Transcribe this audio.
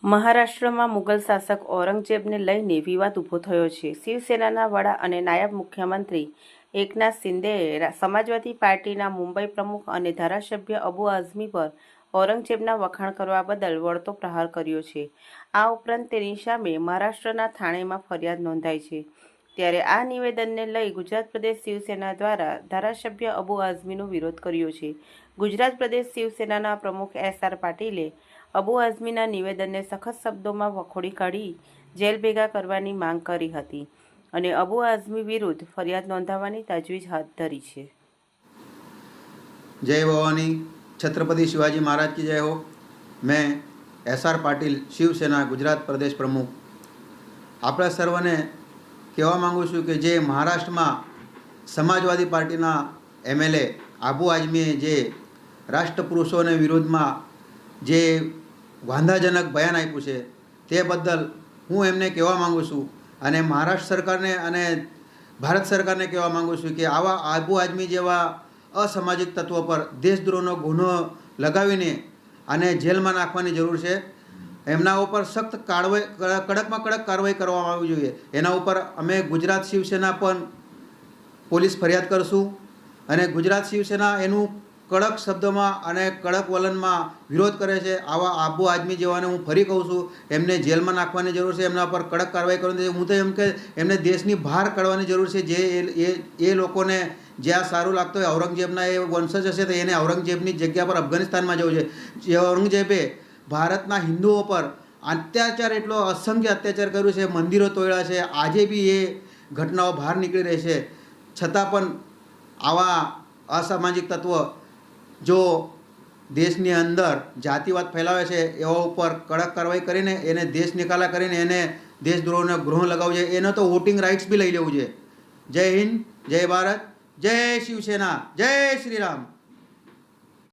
મહારાષ્ટ્રમાં મુગલ શાસક ઔરંગઝેબને લઈને વિવાદ ઊભો થયો છે. શિવસેનાના વડા અને નાયબ મુખ્યમંત્રી એકનાથ શિંદેએ સમાજવાદી પાર્ટીના મુંબઈ પ્રમુખ અને ધારાસભ્ય અબુ આઝમી પર ઔરંગઝેબના વખાણ કરવા બદલ વળતો પ્રહાર કર્યો છે. આ ઉપરાંત તેની સામે મહારાષ્ટ્રના થાણેમાં ફરિયાદ નોંધાઈ છે. ત્યારે આ નિવેદનને લઈ ગુજરાત પ્રદેશ શિવસેના દ્વારા ધારાસભ્ય અબુ આઝમીનો વિરોધ કર્યો છે. ગુજરાત પ્રદેશ શિવસેનાના પ્રમુખ એસ.આર. પાટીલે અબુ આઝમીના નિવેદનને સખત શબ્દોમાં વખોડી કાઢી જેલ ભેગા કરવાની માંગ કરી હતી અને અબુ આઝમી વિરુદ્ધ ફરિયાદ નોંધાવવાની તજવીજ હાથ ધરી છે. जय भवानी, छत्रपति शिवाजी महाराज की जय हो। मैं एस.आर. पाटिल, शिवसेना गुजरात प्रदेश प्रमुख। આપણે સર્વને કહેવા માગું છું કે જે મહારાષ્ટ્રમાં સમાજવાદી પાર્ટીના એમએલએ આબુ આઝમીએ જે રાષ્ટ્રપુરુષોને વિરોધમાં જે વાંધાજનક બયાન આપ્યું છે તે બદલ હું એમને કહેવા માગું છું અને મહારાષ્ટ્ર સરકારને અને ભારત સરકારને કહેવા માગું છું કે આવા આબુ આઝમી જેવા અસામાજિક તત્વો પર દેશદ્રોહનો ગુનો લગાવીને અને જેલમાં નાખવાની જરૂર છે. એમના ઉપર સખ્ત કડકમાં કડક કાર્યવાહી કરવામાં આવવી જોઈએ. એના ઉપર અમે ગુજરાત શિવસેના પણ પોલીસ ફરિયાદ કરશું અને ગુજરાત શિવસેના એનું કડક શબ્દોમાં અને કડક વલણમાં વિરોધ કરે છે. આવા આબુ આઝમી જેવાને હું ફરી કહું છું, એમને જેલમાં નાખવાની જરૂર છે, એમના પર કડક કાર્યવાહી કરવાની. હું તો એમ કે એમને દેશની બહાર કાઢવાની જરૂર છે. જે એ લોકોને જ્યાં સારું લાગતું હોય, ઔરંગઝેબના એ વંશજ હશે તો એને ઔરંગઝેબની જગ્યા પર અફઘાનિસ્તાનમાં જવું છે. જે ઔરંગઝેબે ભારતના હિન્દુઓ પર અત્યાચાર એટલો અસંખ્ય અત્યાચાર કર્યું છે, મંદિરો તોડ્યા છે, આજે બી એ ઘટનાઓ બહાર નીકળી રહી છે. છતાં પણ આવા અસામાજિક તત્વો જો દેશની અંદર જાતિવાદ ફેલાવે છે એવા ઉપર કડક કાર્યવાહી કરીને એને દેશ નિકાલા કરીને એને દેશદ્રોહનો ગૃહ લગાવવું છે. એનો તો વોટિંગ રાઇટ્સ બી લઈ લેવું છે. જય હિન્દ, જય ભારત, જય શિવસેના, જય શ્રી રામ.